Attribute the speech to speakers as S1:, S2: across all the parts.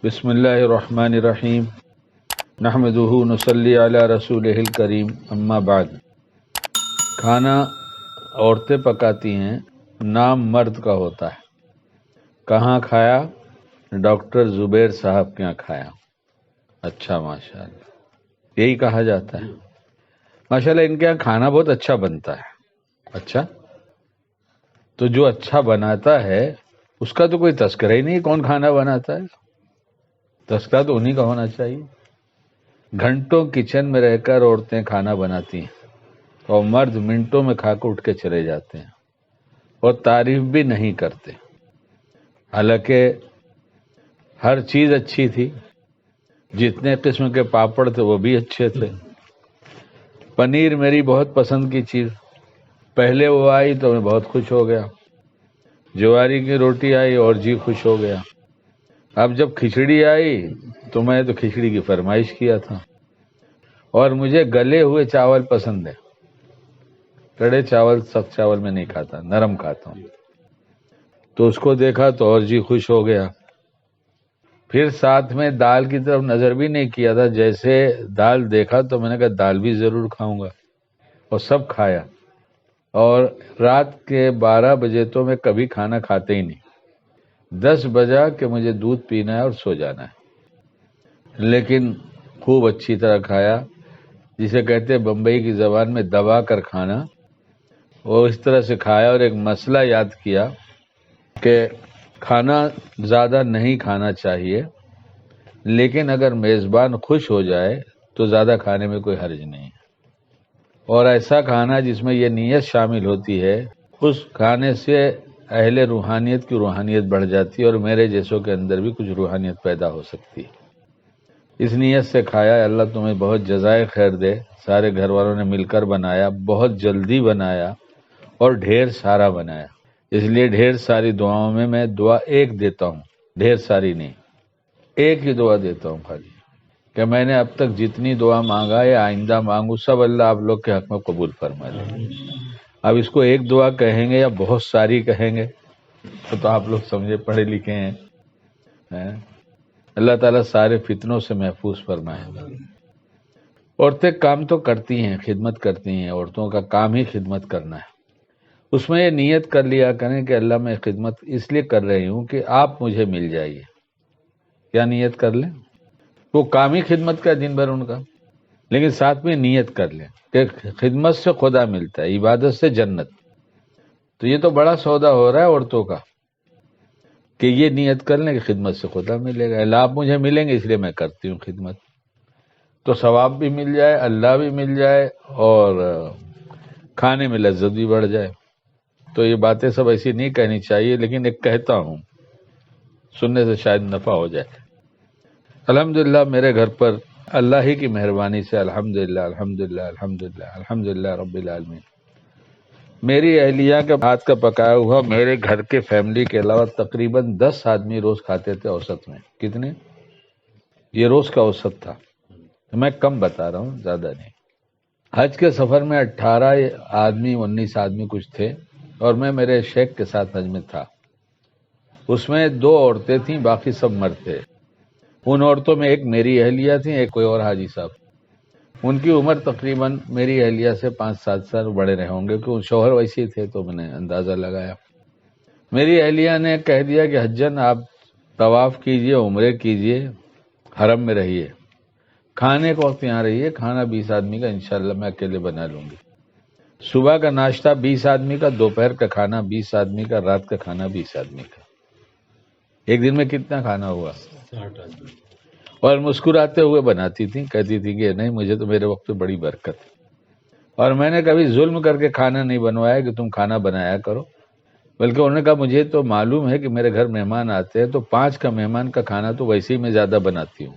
S1: بسم اللہ الرحمن الرحیم نحمدہ نصلی علی رسولہ الکریم اما بعد۔ کھانا عورتیں پکاتی ہیں، نام مرد کا ہوتا ہے۔ کہاں کھایا؟ ڈاکٹر زبیر صاحب کے یہاں کھایا۔ اچھا، ماشاءاللہ، یہی کہا جاتا ہے۔ ماشاءاللہ ان کے یہاں کھانا بہت اچھا بنتا ہے۔ اچھا، تو جو اچھا بناتا ہے اس کا تو کوئی تذکرہ ہی نہیں، کون کھانا بناتا ہے؟ تذکرہ تو انہی کا ہونا چاہیے۔ گھنٹوں کچن میں رہ کر عورتیں کھانا بناتی ہیں اور مرد منٹوں میں کھا کر اٹھ کے چلے جاتے ہیں اور تعریف بھی نہیں کرتے، حالانکہ ہر چیز اچھی تھی۔ جتنے قسم کے پاپڑ تھے وہ بھی اچھے تھے۔ پنیر میری بہت پسند کی چیز، پہلے وہ آئی تو میں بہت خوش ہو گیا۔ جواری کی روٹی آئی اور جی خوش ہو گیا۔ اب جب کھچڑی آئی تو میں تو کھچڑی کی فرمائش کیا تھا، اور مجھے گلے ہوئے چاول پسند ہے۔ کڑے چاول، سخت چاول میں نہیں کھاتا، نرم کھاتا ہوں۔ تو اس کو دیکھا تو اور جی خوش ہو گیا۔ پھر ساتھ میں دال کی طرف نظر بھی نہیں کیا تھا، جیسے دال دیکھا تو میں نے کہا دال بھی ضرور کھاؤں گا، اور سب کھایا۔ اور رات کے 12 بجے تو میں کبھی کھانا کھاتے ہی نہیں۔ 10 بجا کہ مجھے دودھ پینا ہے اور سو جانا ہے، لیکن خوب اچھی طرح کھایا، جسے کہتے ہیں بمبئی کی زبان میں دبا کر کھانا۔ وہ اس طرح سے کھایا اور ایک مسئلہ یاد کیا کہ کھانا زیادہ نہیں کھانا چاہیے، لیکن اگر میزبان خوش ہو جائے تو زیادہ کھانے میں کوئی حرج نہیں ہے۔ اور ایسا کھانا جس میں یہ نیت شامل ہوتی ہے، اس کھانے سے اہل روحانیت کی روحانیت بڑھ جاتی ہے، اور میرے جیسوں کے اندر بھی کچھ روحانیت پیدا ہو سکتی ہے۔ اس نیت سے کھایا، اللہ تمہیں بہت جزائے خیر دے۔ سارے گھر والوں نے مل کر بنایا، بہت جلدی بنایا اور ڈھیر سارا بنایا، اس لیے ڈھیر ساری دعاؤں میں دعا ایک دیتا ہوں، ڈھیر ساری نہیں، ایک ہی دعا دیتا ہوں خالی، کہ میں نے اب تک جتنی دعا مانگا یا آئندہ مانگوں سب اللہ آپ لوگ کے حق میں قبول فرما لے۔ اب اس کو ایک دعا کہیں گے یا بہت ساری کہیں گے تو آپ لوگ سمجھے، پڑھے لکھے ہیں۔ اللہ تعالیٰ سارے فتنوں سے محفوظ فرمائے۔ عورتیں کام تو کرتی ہیں، خدمت کرتی ہیں، عورتوں کا کام ہی خدمت کرنا ہے۔ اس میں یہ نیت کر لیا کریں کہ اللہ میں خدمت اس لیے کر رہی ہوں کہ آپ مجھے مل جائیے۔ کیا نیت کر لیں؟ وہ کام ہی خدمت کا دن بھر ان کا، لیکن ساتھ میں نیت کر لیں کہ خدمت سے خدا ملتا ہے، عبادت سے جنت۔ تو یہ تو بڑا سودا ہو رہا ہے عورتوں کا، کہ یہ نیت کر لیں کہ خدمت سے خدا ملے گا، اللہ آپ مجھے ملیں گے اس لیے میں کرتی ہوں خدمت، تو ثواب بھی مل جائے، اللہ بھی مل جائے، اور کھانے میں لذت بھی بڑھ جائے۔ تو یہ باتیں سب ایسی نہیں کہنی چاہیے، لیکن ایک کہتا ہوں، سننے سے شاید نفع ہو جائے۔ الحمدللہ میرے گھر پر اللہ ہی کی مہربانی سے الحمدللہ الحمدللہ الحمدللہ الحمدللہ رب العالمین، میری اہلیہ کے ہاتھ کا پکایا ہوا میرے گھر کے فیملی کے علاوہ تقریباً 10 آدمی روز کھاتے تھے اوسط میں۔ کتنے؟ یہ روز کا اوسط تھا، میں کم بتا رہا ہوں، زیادہ نہیں۔ حج کے سفر میں 18 آدمی 19 آدمی کچھ تھے، اور میں میرے شیخ کے ساتھ حج میں تھا۔ اس میں 2 عورتیں تھیں، باقی سب مرد تھے۔ ان عورتوں میں ایک میری اہلیہ تھی، ایک کوئی اور حاجی صاحب۔ ان کی عمر تقریباً میری اہلیہ سے 5-7 سال بڑے رہے ہوں گے، کہ شوہر ویسے تھے تو میں نے اندازہ لگایا۔ میری اہلیہ نے کہہ دیا کہ حجن آپ طواف کیجئے، عمرے کیجئے، حرم میں رہیے، کھانے کو وقت یہاں رہیے، کھانا 20 آدمی کا انشاءاللہ میں اکیلے بنا لوں گی۔ صبح کا ناشتہ 20 آدمی کا، دوپہر کا کھانا 20 آدمی کا، رات کا کھانا 20 آدمی کا۔ ایک دن میں کتنا کھانا ہوا؟ 60 آدمی۔ اور مسکراتے ہوئے بناتی تھیں، کہتی تھی کہ نہیں مجھے تو میرے وقت پہ بڑی برکت ہے، اور میں نے کبھی ظلم کر کے کھانا نہیں بنوایا کہ تم کھانا بنایا کرو، بلکہ انہوں نے کہا مجھے تو معلوم ہے کہ میرے گھر مہمان آتے ہیں تو 5 کا مہمان کا کھانا تو ویسے ہی میں زیادہ بناتی ہوں،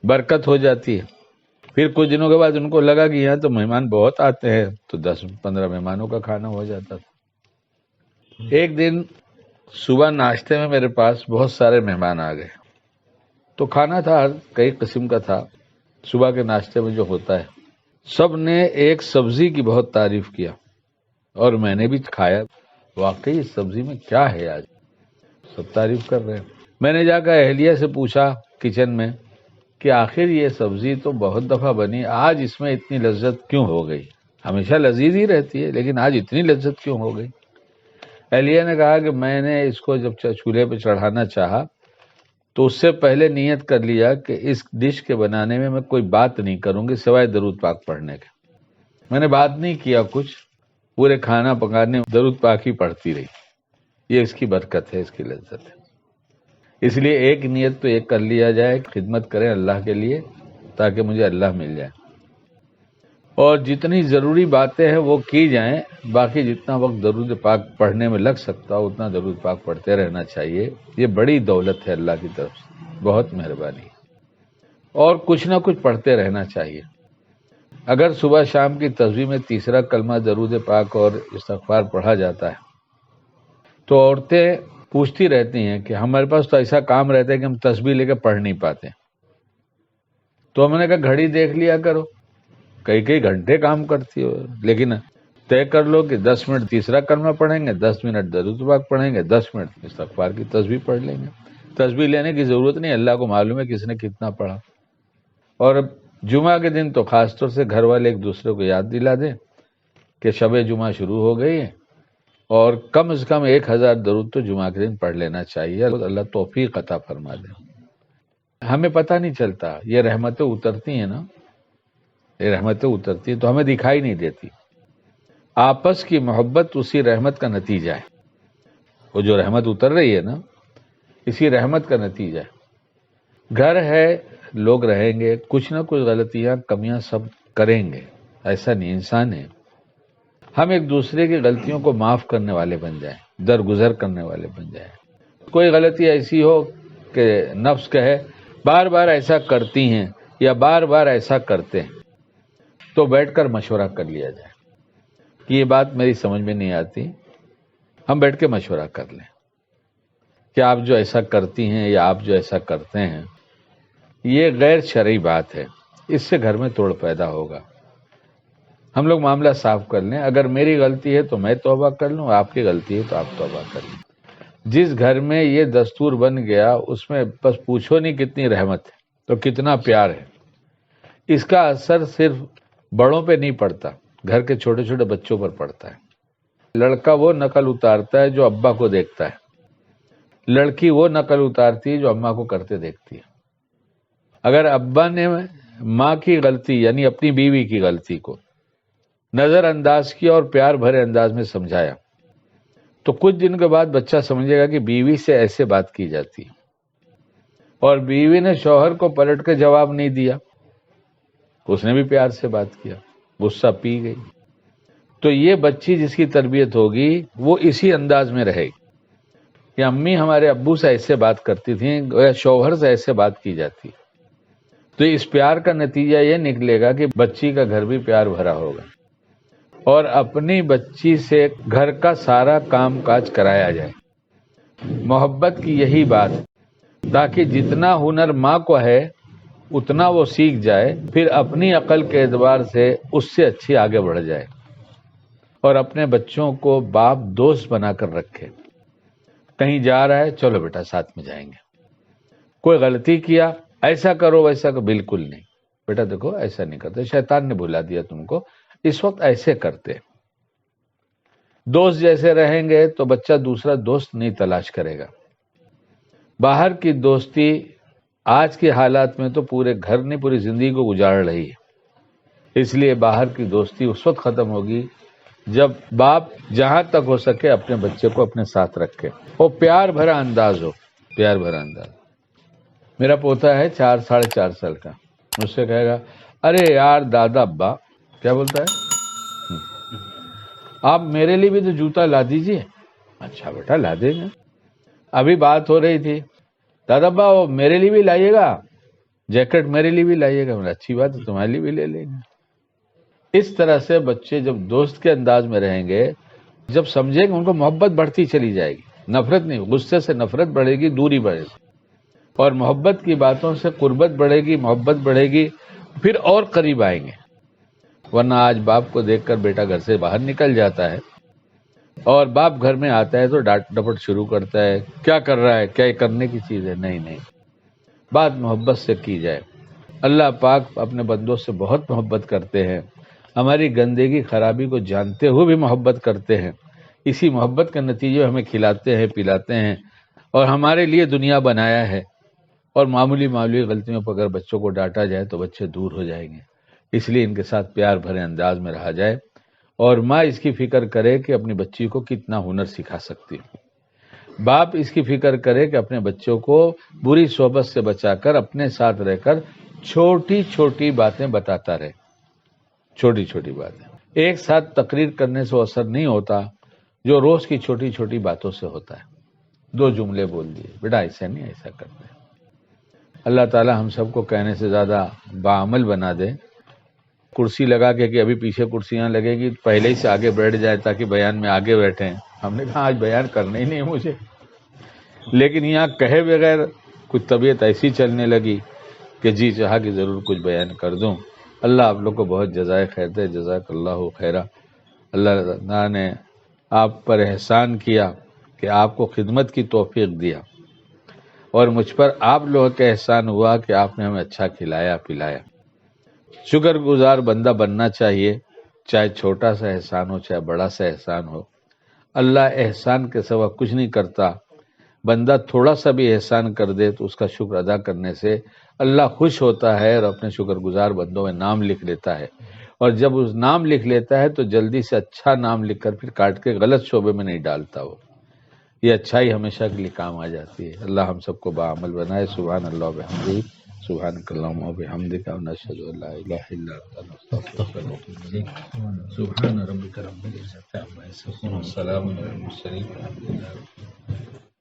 S1: برکت ہو جاتی ہے۔ پھر کچھ دنوں کے بعد ان کو لگا کہ یہاں تو مہمان بہت آتے ہیں، تو 10-15 مہمانوں کا کھانا ہو جاتا تھا۔ ایک دن صبح ناشتے میں میرے پاس بہت سارے مہمان آ گئے، تو کھانا تھا کئی قسم کا تھا، صبح کے ناشتے میں جو ہوتا ہے۔ سب نے ایک سبزی کی بہت تعریف کیا، اور میں نے بھی کھایا، واقعی اس سبزی میں کیا ہے آج، سب تعریف کر رہے ہیں۔ میں نے جا کر اہلیہ سے پوچھا کچن میں کہ آخر یہ سبزی تو بہت دفعہ بنی، آج اس میں اتنی لذت کیوں ہو گئی؟ ہمیشہ لذیذ ہی رہتی ہے لیکن آج اتنی لذت کیوں ہو گئی؟ اہلیہ نے کہا کہ میں نے اس کو جب چولہے پہ چڑھانا چاہا تو اس سے پہلے نیت کر لیا کہ اس ڈش کے بنانے میں کوئی بات نہیں کروں گی سوائے درود پاک پڑھنے کے۔ میں نے بات نہیں کیا کچھ، پورے کھانا پکانے درود پاک ہی پڑھتی رہی۔ یہ اس کی برکت ہے، اس کی لذت ہے۔ اس لیے ایک نیت تو ایک کر لیا جائے، خدمت کریں اللہ کے لیے تاکہ مجھے اللہ مل جائے، اور جتنی ضروری باتیں ہیں وہ کی جائیں، باقی جتنا وقت درود پاک پڑھنے میں لگ سکتا ہو اتنا درود پاک پڑھتے رہنا چاہیے۔ یہ بڑی دولت ہے اللہ کی طرف سے، بہت مہربانی، اور کچھ نہ کچھ پڑھتے رہنا چاہیے۔ اگر صبح شام کی تسبیح میں تیسرا کلمہ درود پاک اور استغفار پڑھا جاتا ہے تو عورتیں پوچھتی رہتی ہیں کہ ہمارے پاس تو ایسا کام رہتا ہے کہ ہم تسبیح لے کے پڑھ نہیں پاتے، تو ہم نے کہا گھڑی دیکھ لیا کرو، کئی گھنٹے کام کرتی ہو، لیکن طے کر لو کہ 10 منٹ تیسرا کلمہ پڑھیں گے، 10 منٹ درود پاک پڑھیں گے، 10 منٹ استغفار کی تسبیح پڑھ لیں گے۔ تسبیح لینے کی ضرورت نہیں، اللہ کو معلوم ہے کس نے کتنا پڑھا۔ اور جمعہ کے دن تو خاص طور سے گھر والے ایک دوسرے کو یاد دلا دیں کہ شب جمعہ شروع ہو گئی ہے اور کم از کم 1000 درود تو جمعہ کے دن پڑھ لینا چاہیے۔ اللہ توفیق عطا فرما دے۔ ہمیں پتہ نہیں چلتا، یہ رحمتیں اترتی ہیں نا، یہ رحمتیں اترتی ہیں تو ہمیں دکھائی نہیں دیتی۔ آپس کی محبت اسی رحمت کا نتیجہ ہے، وہ جو رحمت اتر رہی ہے نا اسی رحمت کا نتیجہ ہے۔ گھر ہے، لوگ رہیں گے، کچھ نہ کچھ غلطیاں کمیاں سب کریں گے، ایسا نہیں، انسان ہے۔ ہم ایک دوسرے کی غلطیوں کو معاف کرنے والے بن جائیں، درگزر کرنے والے بن جائیں۔ کوئی غلطی ایسی ہو کہ نفس کہے بار بار ایسا کرتی ہیں یا بار بار ایسا کرتے ہیں، تو بیٹھ کر مشورہ کر لیا جائے کہ یہ بات میری سمجھ میں نہیں آتی، ہم بیٹھ کے مشورہ کر لیں کہ آپ جو ایسا کرتی ہیں یا آپ جو ایسا کرتے ہیں یہ غیر شرعی بات ہے، اس سے گھر میں توڑ پیدا ہوگا۔ ہم لوگ معاملہ صاف کر لیں، اگر میری غلطی ہے تو میں توبہ کر لوں، آپ کی غلطی ہے تو آپ توبہ کر لیں۔ جس گھر میں یہ دستور بن گیا اس میں بس پوچھو نہیں کتنی رحمت ہے تو کتنا پیار ہے۔ اس کا اثر صرف بڑوں پہ نہیں پڑتا، گھر کے چھوٹے چھوٹے بچوں پر پڑتا ہے۔ لڑکا وہ نقل اتارتا ہے جو ابا کو دیکھتا ہے، لڑکی وہ نقل اتارتی ہے جو اماں کو کرتے دیکھتی ہے۔ اگر ابا نے ماں کی غلطی یعنی اپنی بیوی کی غلطی کو نظر انداز کیا اور پیار بھرے انداز میں سمجھایا تو کچھ دن کے بعد بچہ سمجھے گا کہ بیوی سے ایسے بات کی جاتی ہے، اور بیوی نے شوہر کو پلٹ کے جواب نہیں دیا، اس نے بھی پیار سے بات کیا، غصہ پی گئی، تو یہ بچی جس کی تربیت ہوگی وہ اسی انداز میں رہے گی کہ امی ہمارے ابو سے ایسے بات کرتی تھیں یا شوہر سے ایسے بات کی جاتی۔ تو اس پیار کا نتیجہ یہ نکلے گا کہ بچی کا گھر بھی پیار بھرا ہوگا، اور اپنی بچی سے گھر کا سارا کام کاج کرایا جائے۔ محبت کی یہی بات ہے، تاکہ جتنا ہنر ماں کو ہے اتنا وہ سیکھ جائے، پھر اپنی عقل کے اعتبار سے اس سے اچھی آگے بڑھ جائے، اور اپنے بچوں کو باپ دوست بنا کر رکھے۔ کہیں جا رہا ہے، چلو بیٹا ساتھ میں جائیں گے۔ کوئی غلطی کیا، ایسا کرو ویسا کرو، بالکل نہیں بیٹا، دیکھو ایسا نہیں کرتے، شیطان نے بلا دیا تم کو، اس وقت ایسے کرتے۔ دوست جیسے رہیں گے تو بچہ دوسرا دوست نہیں تلاش کرے گا۔ باہر کی دوستی آج کے حالات میں تو پورے گھر نے پوری زندگی کو اجاڑ رہی ہے، اس لیے باہر کی دوستی اس وقت ختم ہوگی جب باپ جہاں تک ہو سکے اپنے بچے کو اپنے ساتھ رکھے، وہ پیار بھرا انداز ہو، پیار بھرا انداز۔ میرا پوتا ہے 4 ساڑھے 4 سال کا، مجھ سے کہے گا ارے یار دادا ابا، کیا بولتا ہے، آپ میرے لیے بھی تو جوتا لا دیجئے۔ اچھا بیٹا لا دیں گے۔ ابھی بات ہو رہی تھی، دادا ابا وہ میرے لیے بھی لائیے گا، جیکٹ میرے لیے بھی لائیے گا۔ اچھی بات ہے، تمہارے لیے بھی لے لیں گے۔ اس طرح سے بچے جب دوست کے انداز میں رہیں گے، جب سمجھیں گے ان کو محبت بڑھتی چلی جائے گی، نفرت نہیں، غصے سے نفرت بڑھے گی، دوری بڑھے گی، اور محبت کی باتوں سے قربت بڑھے گی، محبت بڑھے گی، پھر اور قریب آئیں گے۔ ورنہ آج باپ کو دیکھ کر بیٹا گھر سے باہر نکل جاتا ہے اور باپ گھر میں آتا ہے تو ڈانٹ ڈپٹ شروع کرتا ہے، کیا کر رہا ہے، کیا یہ کرنے کی چیز ہے؟ نہیں، بات محبت سے کی جائے۔ اللہ پاک اپنے بندوں سے بہت محبت کرتے ہیں، ہماری گندگی خرابی کو جانتے ہوئے بھی محبت کرتے ہیں، اسی محبت کا نتیجہ ہمیں کھلاتے ہیں، پلاتے ہیں، اور ہمارے لیے دنیا بنایا ہے۔ اور معمولی غلطیوں پر اگر بچوں کو ڈانٹا جائے تو بچے دور ہو جائیں گے، اس لیے ان کے ساتھ پیار بھرے انداز میں رہا جائے، اور ماں اس کی فکر کرے کہ اپنی بچی کو کتنا ہنر سکھا سکتی ہے، باپ اس کی فکر کرے کہ اپنے بچوں کو بری صحبت سے بچا کر اپنے ساتھ رہ کر چھوٹی چھوٹی باتیں بتاتا رہے، چھوٹی چھوٹی باتیں۔ ایک ساتھ تقریر کرنے سے اثر نہیں ہوتا جو روز کی چھوٹی چھوٹی باتوں سے ہوتا ہے۔ 2 جملے بول دیے، بیٹا ایسا نہیں، ایسا کرتے ہیں۔ اللہ تعالی ہم سب کو کہنے سے زیادہ باعمل بنا دے۔ کرسی لگا کے کہ ابھی پیچھے کرسیاں لگے گی، پہلے ہی سے آگے بیٹھ جائے تاکہ بیان میں آگے بیٹھیں۔ ہم نے کہا آج بیان کرنا ہی نہیں مجھے، لیکن یہاں کہے بغیر کچھ طبیعت ایسی چلنے لگی کہ جی چاہا کہ ضرور کچھ بیان کر دوں۔ اللہ آپ لوگ کو بہت جزائے خیر دے، جزاک اللہ خیرہ۔ اللہ تعالیٰ نے آپ پر احسان کیا کہ آپ کو خدمت کی توفیق دیا، اور مجھ پر آپ لوگوں کا احسان ہوا کہ آپ نے ہمیں اچھا کھلایا پلایا۔ شکر گزار بندہ بننا چاہیے، چاہے چھوٹا سا احسان ہو چاہے بڑا سا احسان ہو۔ اللہ احسان کے سوا کچھ نہیں کرتا، بندہ تھوڑا سا بھی احسان کر دے تو اس کا شکر ادا کرنے سے اللہ خوش ہوتا ہے اور اپنے شکر گزار بندوں میں نام لکھ لیتا ہے، اور جب اس نام لکھ لیتا ہے تو جلدی سے اچھا نام لکھ کر پھر کاٹ کے غلط شعبے میں نہیں ڈالتا وہ، یہ اچھائی ہمیشہ کے لیے کام آ جاتی ہے۔ اللہ ہم سب کو باعمل بنائے۔ سبحان اللہ و بحمدہ، سبحانک اللہم و بحمدک، ونشہد ان لا الہ الا انت، نستغفرک ونتوب الیک۔ سبحان ربک رب العزۃ عما یصفون، وسلام علی المرسلین، والحمد للہ۔